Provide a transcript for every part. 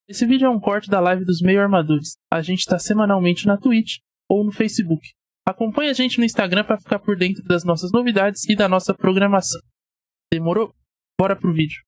Esse vídeo é um corte da live dos Meio Armadores. A gente está semanalmente na Twitch ou no Facebook. Acompanhe a gente no Instagram para ficar por dentro das nossas novidades e da nossa programação. Demorou? Bora pro vídeo.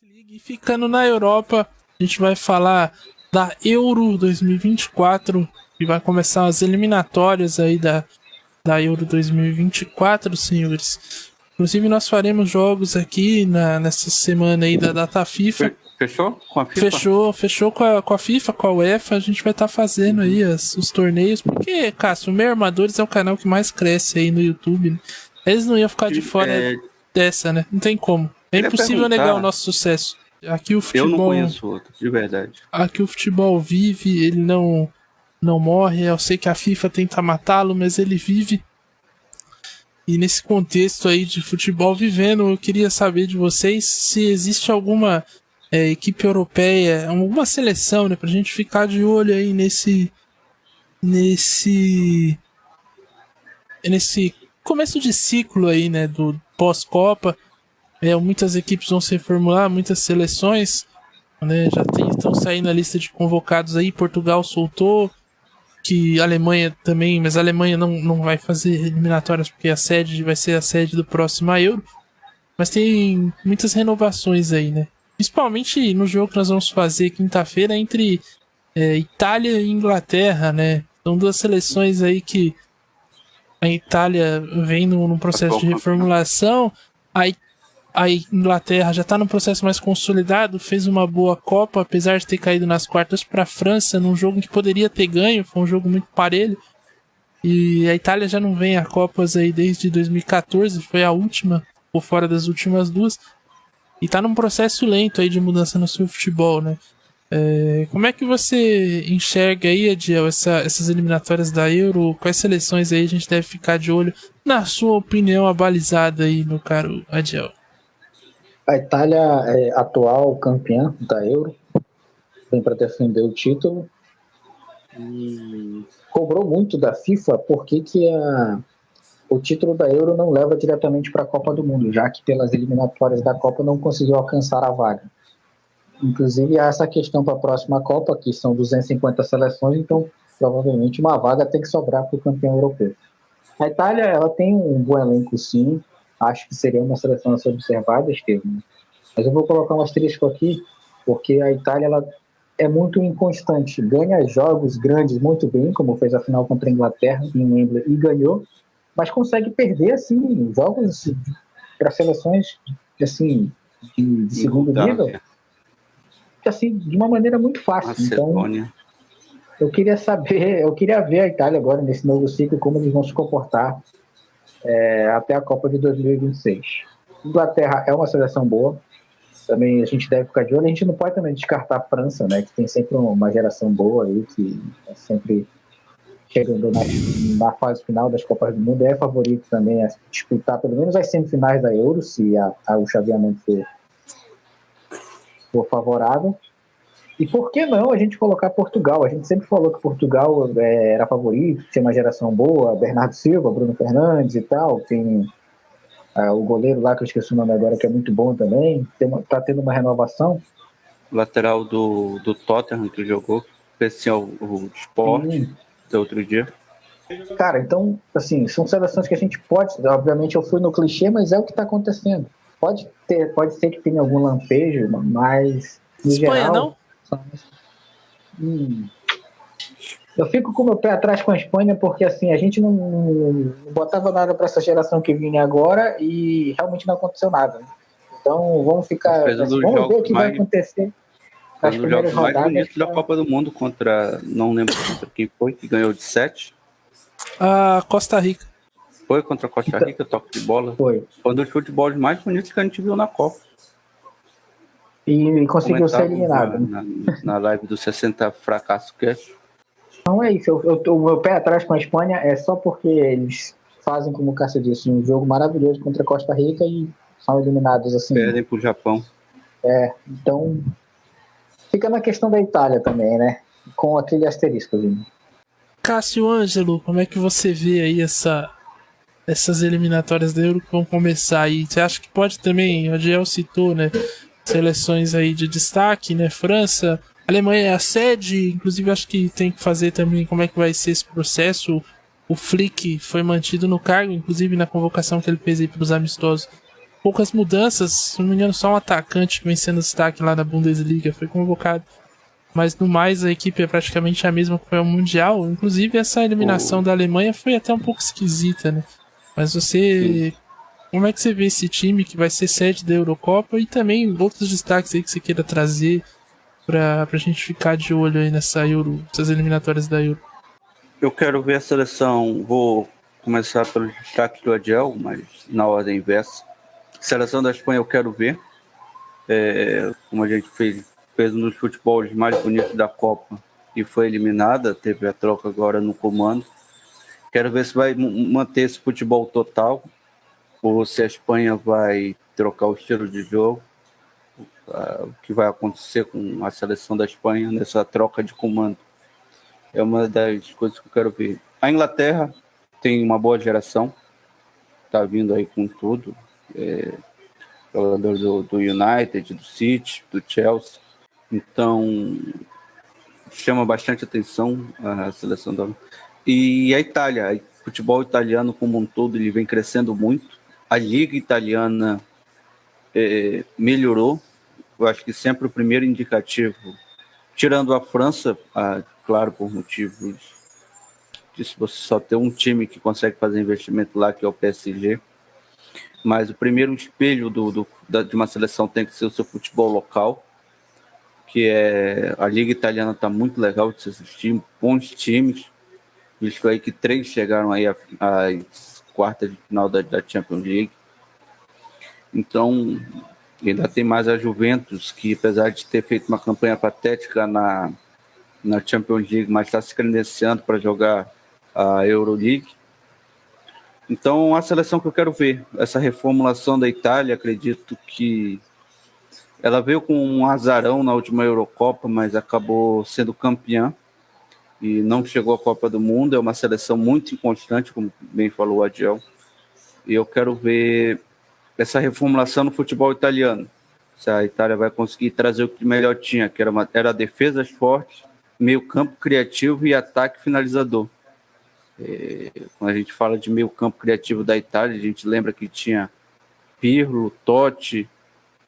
E ficando na Europa, a gente vai falar da Euro 2024, que vai começar as eliminatórias aí da Euro 2024, senhores. Inclusive nós faremos jogos aqui nessa semana aí da data FIFA. Fechou com a FIFA? Fechou com a FIFA, com a UEFA. A gente vai estar fazendo aí os torneios. Porque, Cássio, o Meio Armadores é o canal que mais cresce aí no YouTube, né? Eles não iam ficar de fora dessa, né? Não tem como. É impossível negar o nosso sucesso. Aqui o futebol... Eu não conheço outro, de verdade. Aqui o futebol vive, ele não morre. Eu sei que a FIFA tenta matá-lo, mas ele vive. E nesse contexto aí de futebol vivendo, eu queria saber de vocês se existe alguma equipe europeia, alguma seleção, né, pra gente ficar de olho aí nesse começo de ciclo aí, né, do pós-Copa. Muitas equipes vão se reformular, muitas seleções, né, já estão saindo a lista de convocados aí. Portugal soltou, que a Alemanha também, mas a Alemanha não vai fazer eliminatórias porque a sede vai ser a sede do próximo Euro. Mas tem muitas renovações aí, né? Principalmente no jogo que nós vamos fazer quinta-feira entre Itália e Inglaterra, né? São duas seleções aí que a Itália vem num processo de reformulação, a Inglaterra já está num processo mais consolidado, fez uma boa Copa, apesar de ter caído nas quartas para a França, num jogo que poderia ter ganho, foi um jogo muito parelho. E a Itália já não vem a Copas aí desde 2014, foi a última, por fora das últimas duas, e está num processo lento aí de mudança no seu futebol, né? Como é que você enxerga aí, Adiel, essas eliminatórias da Euro? Quais seleções aí a gente deve ficar de olho, na sua opinião abalizada aí, meu caro Adiel? A Itália é atual campeã da Euro, vem para defender o título e cobrou muito da FIFA porque o título da Euro não leva diretamente para a Copa do Mundo, já que pelas eliminatórias da Copa não conseguiu alcançar a vaga. Inclusive há essa questão para a próxima Copa, que são 250 seleções, então provavelmente uma vaga tem que sobrar para o campeão europeu. A Itália, ela tem um bom elenco, sim. Acho que seria uma seleção a ser observada, Estevam. Mas eu vou colocar um asterisco aqui, porque a Itália ela é muito inconstante. Ganha jogos grandes muito bem, como fez a final contra a Inglaterra em Wembley e ganhou, mas consegue perder assim, jogos para seleções assim, de segundo nível, assim, de uma maneira muito fácil. Macedônia. Então, eu queria ver a Itália agora nesse novo ciclo, como eles vão se comportar até a Copa de 2026. Inglaterra é uma seleção boa, também a gente deve ficar de olho. A gente não pode também descartar a França, né, que tem sempre uma geração boa aí, que é sempre chegando na fase final das Copas do Mundo, é favorito também a disputar pelo menos as semifinais da Euro, se o chaveamento for favorável. E por que não a gente colocar Portugal? A gente sempre falou que Portugal era favorito, tinha uma geração boa, Bernardo Silva, Bruno Fernandes e tal, tem o goleiro lá, que eu esqueci o nome agora, que é muito bom também, tá tendo uma renovação. O lateral do Tottenham que jogou, especial o Sport, do outro dia. Cara, então, assim, são seleções que a gente pode, obviamente eu fui no clichê, mas é o que está acontecendo. Pode ser que tenha algum lampejo, mas no Espanha, geral... não? Eu fico com o meu pé atrás com a Espanha, porque assim, a gente não botava nada para essa geração que vinha agora e realmente não aconteceu nada. Então vamos ficar. Vamos ver o que vai acontecer. Fez um jogo mais bonito da Copa do Mundo contra. Não lembro contra quem foi, que ganhou de 7. A Costa Rica. Foi contra a Costa Rica, toque de bola. Foi um dos futebols mais bonitos que a gente viu na Copa. E conseguiu ser eliminado. Na live do 60 Fracasso Cast. Não é isso, o meu pé atrás com a Espanha é só porque eles fazem, como o Cássio disse, um jogo maravilhoso contra a Costa Rica e são eliminados assim. Perdem pro Japão. Então fica na questão da Itália também, né? Com aquele asterisco. Cássio Ângelo, como é que você vê aí essas eliminatórias da Euro que vão começar aí? Você acha que pode também, o Adiel citou, né, seleções aí de destaque, né, França, Alemanha é a sede, inclusive acho que tem que fazer também como é que vai ser esse processo. O Flick foi mantido no cargo, inclusive na convocação que ele fez aí para os amistosos. Poucas mudanças, se não me engano, só um atacante que vem sendo destaque lá na Bundesliga foi convocado. Mas no mais a equipe é praticamente a mesma que foi ao Mundial. Inclusive essa eliminação da Alemanha foi até um pouco esquisita, né? Mas você... Como é que você vê esse time que vai ser sede da Eurocopa e também outros destaques aí que você queira trazer pra gente ficar de olho aí nessa Euro, essas eliminatórias da Euro? Eu quero ver a seleção, vou começar pelo destaque do Adiel, mas na ordem inversa. Seleção da Espanha eu quero ver, como a gente fez um dos futebols mais bonitos da Copa e foi eliminada, teve a troca agora no comando. Quero ver se vai manter esse futebol total ou se a Espanha vai trocar o estilo de jogo. O que vai acontecer com a seleção da Espanha nessa troca de comando é uma das coisas que eu quero ver. A Inglaterra tem uma boa geração, está vindo aí com tudo, jogador do United, do City, do Chelsea, então chama bastante atenção a seleção da... E a Itália, o futebol italiano como um todo, ele vem crescendo muito, a liga italiana melhorou. Eu acho que sempre o primeiro indicativo, tirando a França, claro, por motivos de se você só ter um time que consegue fazer investimento lá, que é o PSG, mas o primeiro espelho de uma seleção tem que ser o seu futebol local, que a Liga Italiana está muito legal de se assistir, bons times, visto aí que 3 chegaram aí às quartas de final da Champions League. Então, ainda tem mais a Juventus, que apesar de ter feito uma campanha patética na Champions League, mas está se credenciando para jogar a Euroleague. Então, a seleção que eu quero ver, essa reformulação da Itália, acredito que ela veio com um azarão na última Eurocopa, mas acabou sendo campeã e não chegou à Copa do Mundo. É uma seleção muito inconstante, como bem falou o Adiel. E eu quero ver essa reformulação no futebol italiano. Se a Itália vai conseguir trazer o que melhor tinha, que era defesas fortes, meio campo criativo e ataque finalizador. Quando a gente fala de meio campo criativo da Itália, a gente lembra que tinha Pirlo, Totti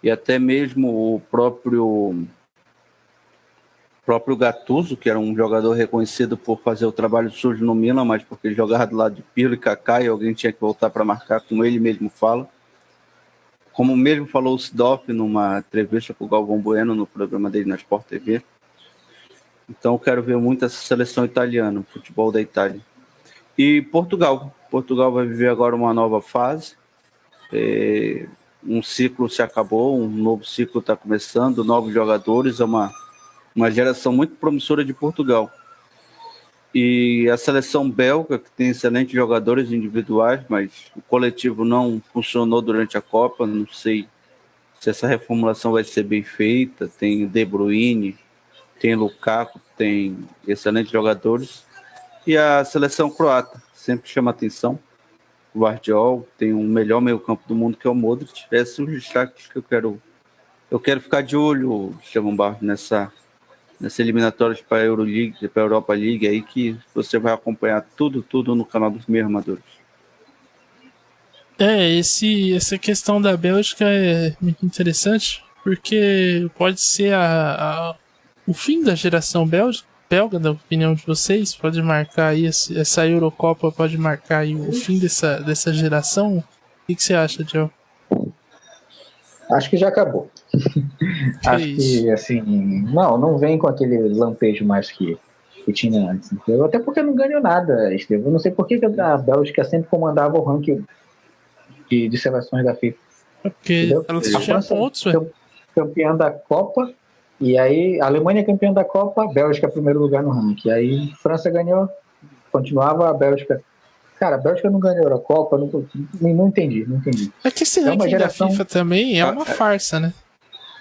e até mesmo o próprio Gattuso, que era um jogador reconhecido por fazer o trabalho sujo no Milan, mas porque ele jogava do lado de Pirlo e Kaká e alguém tinha que voltar para marcar, como ele mesmo fala. Como mesmo falou o Sidoff numa entrevista com o Galvão Bueno no programa dele na Sport TV. Então eu quero ver muito essa seleção italiana, o futebol da Itália. E Portugal. Portugal vai viver agora uma nova fase. Um ciclo se acabou, um novo ciclo está começando, novos jogadores, é uma geração muito promissora de Portugal. E a seleção belga, que tem excelentes jogadores individuais, mas o coletivo não funcionou durante a Copa, não sei se essa reformulação vai ser bem feita. Tem De Bruyne, tem Lukaku, tem excelentes jogadores. E a seleção croata sempre chama atenção. O Guardiola tem o melhor meio-campo do mundo, que é o Modric. Esses são os destaques que eu quero ficar de olho, Estevão Barros, nessa eliminatórias para a Euroleague, para a Europa League, aí que você vai acompanhar tudo no canal dos meus armadores. Essa questão da Bélgica é muito interessante, porque pode ser o fim da geração belga, na opinião de vocês, pode marcar aí, essa Eurocopa pode marcar aí o fim dessa geração. O que você acha, Joe? Acho que já acabou. Acho que, assim, não vem com aquele lampejo mais que tinha antes, entendeu? Até porque não ganhou nada, Estevão. Eu não sei por que a Bélgica sempre comandava o ranking de seleções da FIFA. Porque ela tinha pontos, campeã da Copa, e aí a Alemanha é campeã da Copa, a Bélgica é primeiro lugar no ranking. Aí França ganhou, continuava a Bélgica. Cara, a Bélgica não ganhou a Eurocopa, não entendi. É que esse ranking da FIFA também é uma farsa, né?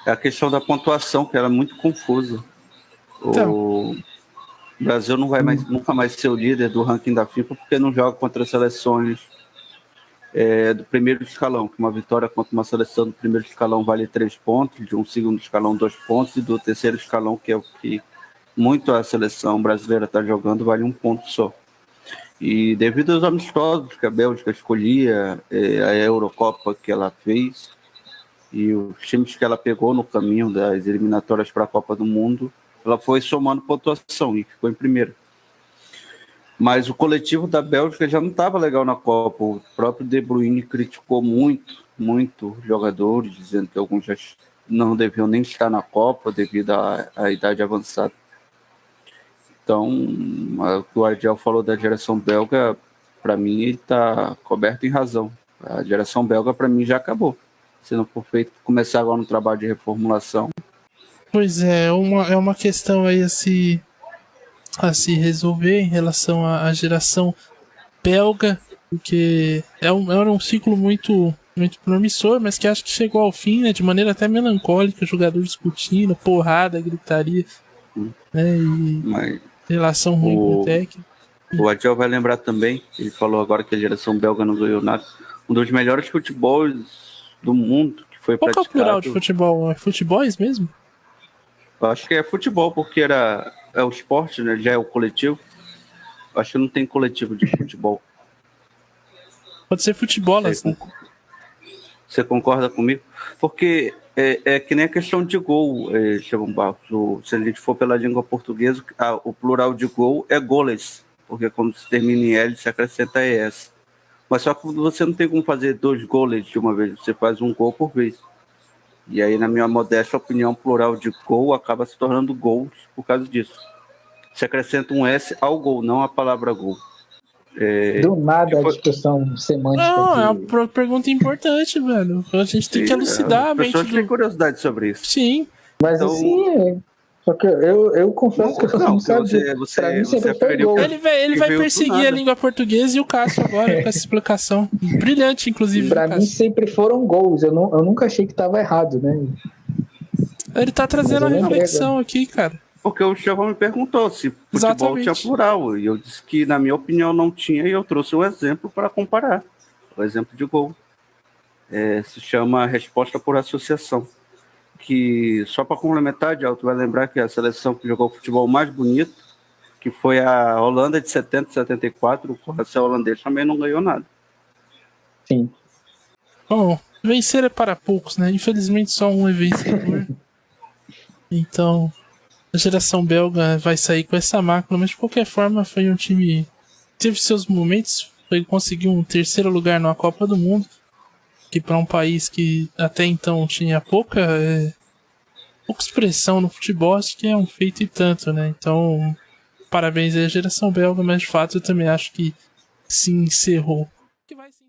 É a questão da pontuação, que era muito confusa. Então, o Brasil não vai nunca mais ser o líder do ranking da FIFA porque não joga contra seleções do primeiro escalão, que uma vitória contra uma seleção do primeiro escalão vale 3 pontos, de um segundo escalão 2 pontos, e do terceiro escalão, que é o que muito a seleção brasileira está jogando, vale 1 ponto só. E devido aos amistosos que a Bélgica escolhia, a Eurocopa que ela fez, e os times que ela pegou no caminho das eliminatórias para a Copa do Mundo, ela foi somando pontuação e ficou em primeiro. Mas o coletivo da Bélgica já não estava legal na Copa. O próprio De Bruyne criticou muito os jogadores, dizendo que alguns já não deviam nem estar na Copa devido à idade avançada. Então, o que o Argel falou da geração belga, para mim, ele está coberto em razão. A geração belga, para mim, já acabou. Se não for feito, começar agora no trabalho de reformulação. Pois é uma questão aí a se resolver em relação à geração belga, porque era um ciclo muito promissor, mas que acho que chegou ao fim, né, de maneira até melancólica, jogador discutindo, porrada, gritaria, né, e relação ruim com o técnico. O Adel vai lembrar também, ele falou agora que a geração belga não ganhou nada, um dos melhores futebols do mundo que foi praticado. Qual que é o plural de futebol? É futebols mesmo? Eu acho que é futebol, porque é o esporte, né? Já é o coletivo. Eu acho que não tem coletivo de futebol. Pode ser futebolas, né? Você concorda comigo? Porque é que nem a questão de gol, Estevão Barros. Se a gente for pela língua portuguesa, o plural de gol é goles, porque quando se termina em L, se acrescenta ES. Mas só que você não tem como fazer 2 goles de uma vez, você faz um gol por vez. E aí, na minha modesta opinião, plural de gol acaba se tornando gols por causa disso. Se acrescenta um S ao gol, não a palavra gol. Do nada a discussão semântica. Não, é uma pergunta importante, velho. A gente tem que elucidar a mente. As pessoas têm curiosidade sobre isso. Sim. Mas então, assim, só que eu confesso que eu não sabia. Pra mim sempre foi gol. Ele vai perseguir a língua portuguesa e o Cássio agora com essa explicação. Brilhante, inclusive. Pra mim sempre foram gols. Eu nunca achei que tava errado, né? Ele tá trazendo a reflexão aqui, cara. Porque o Estevão me perguntou se futebol tinha plural. E eu disse que, na minha opinião, não tinha. E eu trouxe um exemplo para comparar. O exemplo de gol. Se chama resposta por associação. Que, só para complementar, Diel, tu vai lembrar que a seleção que jogou o futebol mais bonito, que foi a Holanda de 70 e 74, o coração holandês também não ganhou nada. Sim. Bom, vencer é para poucos, né? Infelizmente só um é vencedor. Então, a geração belga vai sair com essa mácula, mas de qualquer forma foi um time que teve seus momentos, conseguiu um 3º lugar na Copa do Mundo, que para um país que até então tinha pouca expressão no futebol, acho que é um feito e tanto, né? Então, parabéns à geração belga, mas de fato eu também acho que se encerrou. Que vai se